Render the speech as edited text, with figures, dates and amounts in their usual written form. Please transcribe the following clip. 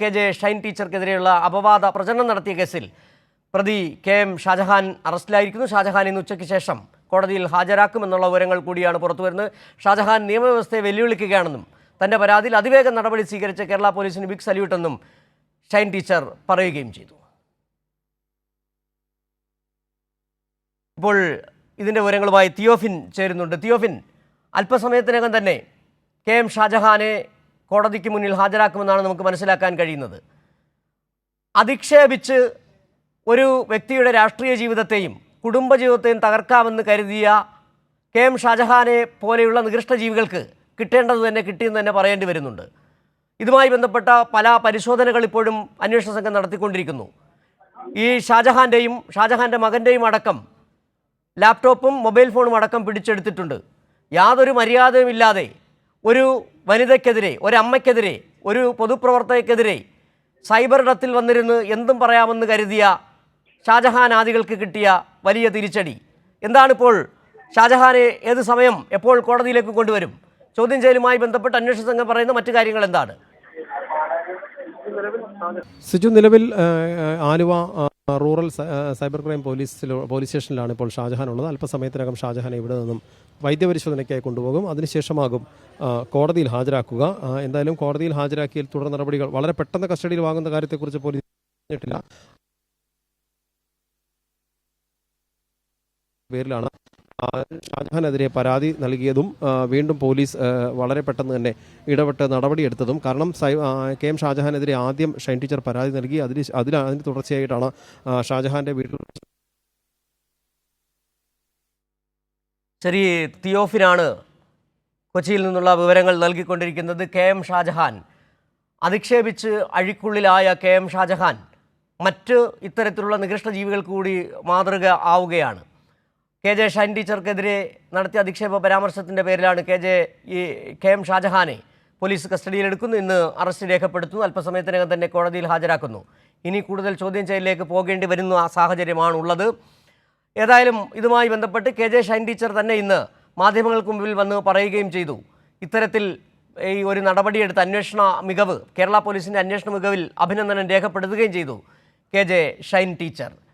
KJ. Shine ടീച്ചർക്കെതിരെയുള്ള അപവാദ പ്രചരണം നടത്തിയ കേസിൽ പ്രതി കെ.എം. ഷാജഹാൻ അറസ്റ്റിലായിരിക്കുന്നു. ഷാജഹാൻ ഇന്ന് ഉച്ചയ്ക്ക് ശേഷം കോടതിയിൽ ഹാജരാക്കുമെന്നുള്ള വിവരങ്ങൾ കൂടിയാണ് പുറത്തുവരുന്നത്. ഷാജഹാൻ നിയമവ്യവസ്ഥയെ വെല്ലുവിളിക്കുകയാണെന്നും തൻ്റെ പരാതിയിൽ അതിവേഗം നടപടി സ്വീകരിച്ച കേരള പോലീസിന് ബിഗ് സല്യൂട്ടെന്നും ഷൈൻ ടീച്ചർ പറയുകയും ചെയ്തു. ഇപ്പോൾ ഇതിൻ്റെ വിവരങ്ങളുമായി തിയോഫിൻ ചേരുന്നുണ്ട്. തിയോഫിൻ, അല്പസമയത്തിനകം തന്നെ കെ.എം. ഷാജഹാനെ കോടതിക്ക് മുന്നിൽ ഹാജരാക്കുമെന്നാണ് നമുക്ക് മനസ്സിലാക്കാൻ കഴിയുന്നത്. അധിക്ഷേപിച്ച് ഒരു വ്യക്തിയുടെ രാഷ്ട്രീയ ജീവിതത്തെയും കുടുംബജീവിതത്തെയും തകർക്കാമെന്ന് കരുതിയ കെ.എം. ഷാജഹാനെ പോലെയുള്ള നികൃഷ്ട ജീവികൾക്ക് കിട്ടേണ്ടത് തന്നെ കിട്ടിയെന്ന് തന്നെ പറയേണ്ടി വരുന്നുണ്ട്. ഇതുമായി ബന്ധപ്പെട്ട പല പരിശോധനകൾ ഇപ്പോഴും അന്വേഷണ സംഘം നടത്തിക്കൊണ്ടിരിക്കുന്നു. ഈ ഷാജഹാൻ്റെ മകൻ്റെയും അടക്കം ലാപ്ടോപ്പും മൊബൈൽ ഫോണും അടക്കം പിടിച്ചെടുത്തിട്ടുണ്ട്. യാതൊരു മര്യാദയുമില്ലാതെ ഒരു വനിതയ്ക്കെതിരെ, ഒരമ്മയ്ക്കെതിരെ, ഒരു പൊതുപ്രവർത്തകയ്ക്കെതിരെ സൈബർ ഇടത്തിൽ വന്നിരുന്ന് എന്തും പറയാമെന്ന് കരുതിയ ഷാജഹാൻ ആദികൾക്ക് കിട്ടിയ വലിയ തിരിച്ചടി എന്താണിപ്പോൾ? ഷാജഹാനെ ഏത് സമയം എപ്പോൾ കോടതിയിലേക്ക് കൊണ്ടുവരും? ചോദ്യം ചെയ്യലുമായി ബന്ധപ്പെട്ട് അന്വേഷണ സംഘം പറയുന്ന മറ്റു കാര്യങ്ങൾ എന്താണ്? സിജു, നിലവിൽ Aluva rural cyber crime police സ്റ്റേഷനിലാണ് ഇപ്പോൾ ഷാജഹാൻ ഉള്ളത്. അല്പസമയത്തിനകം ഷാജഹാനെ ഇവിടെ നിന്നും വൈദ്യപരിശോധനയ്ക്കായി കൊണ്ടുപോകും. അതിനുശേഷമാകും കോടതിയിൽ ഹാജരാക്കുക. എന്തായാലും കോടതിയിൽ ഹാജരാക്കിയാൽ തുടർ നടപടികൾ വളരെ പെട്ടെന്ന് കസ്റ്റഡിയിൽ വാങ്ങുന്ന കാര്യത്തെക്കുറിച്ച് പോലീസ് പറഞ്ഞിട്ടില്ല. പേരിലാണ് ഷാജഹാനെതിരെ പരാതി നൽകിയതും വീണ്ടും പോലീസ് വളരെ പെട്ടെന്ന് തന്നെ ഇടപെട്ട് നടപടിയെടുത്തതും. കാരണം കെ.എം. ഷാജഹാനെതിരെ ആദ്യം ഷൈൻ ടീച്ചർ പരാതി നൽകി. അതിന് തുടർച്ചയായിട്ടാണ് ഷാജഹാന്റെ വീട്ടിൽ ശരി, തിയോഫിനാണ് കൊച്ചിയിൽ നിന്നുള്ള വിവരങ്ങൾ നൽകിക്കൊണ്ടിരിക്കുന്നത്. കെ.എം. ഷാജഹാൻ അധിക്ഷേപിച്ച് അഴിക്കുള്ളിലായ കെ.എം. ഷാജഹാൻ മറ്റ് ഇത്തരത്തിലുള്ള നികൃഷ്ട ജീവികൾക്ക് കൂടി മാതൃക ആവുകയാണ്. കെ.ജെ. ഷൈൻ ടീച്ചർക്കെതിരെ നടത്തിയ അധിക്ഷേപ പരാമർശത്തിൻ്റെ പേരിലാണ് കെ.എം. ഷാജഹാനെ പോലീസ് കസ്റ്റഡിയിലെടുക്കുന്നു. ഇന്ന് അറസ്റ്റ് രേഖപ്പെടുത്തുന്നു. അല്പസമയത്തിനകം തന്നെ കോടതിയിൽ ഹാജരാക്കുന്നു. ഇനി കൂടുതൽ ചോദ്യം ചെയ്യലിലേക്ക് പോകേണ്ടി വരുന്ന ആ സാഹചര്യമാണുള്ളത്. ഏതായാലും ഇതുമായി ബന്ധപ്പെട്ട് കെ.ജെ. ഷൈൻ ടീച്ചർ തന്നെ ഇന്ന് മാധ്യമങ്ങൾക്ക് മുമ്പിൽ വന്ന് പറയുകയും ചെയ്തു. ഇത്തരത്തിൽ ഈ ഒരു നടപടിയെടുത്ത അന്വേഷണ മികവ്, കേരള പോലീസിൻ്റെ അന്വേഷണ മികവിൽ അഭിനന്ദനം രേഖപ്പെടുത്തുകയും ചെയ്തു കെ.ജെ. ഷൈൻ ടീച്ചർ.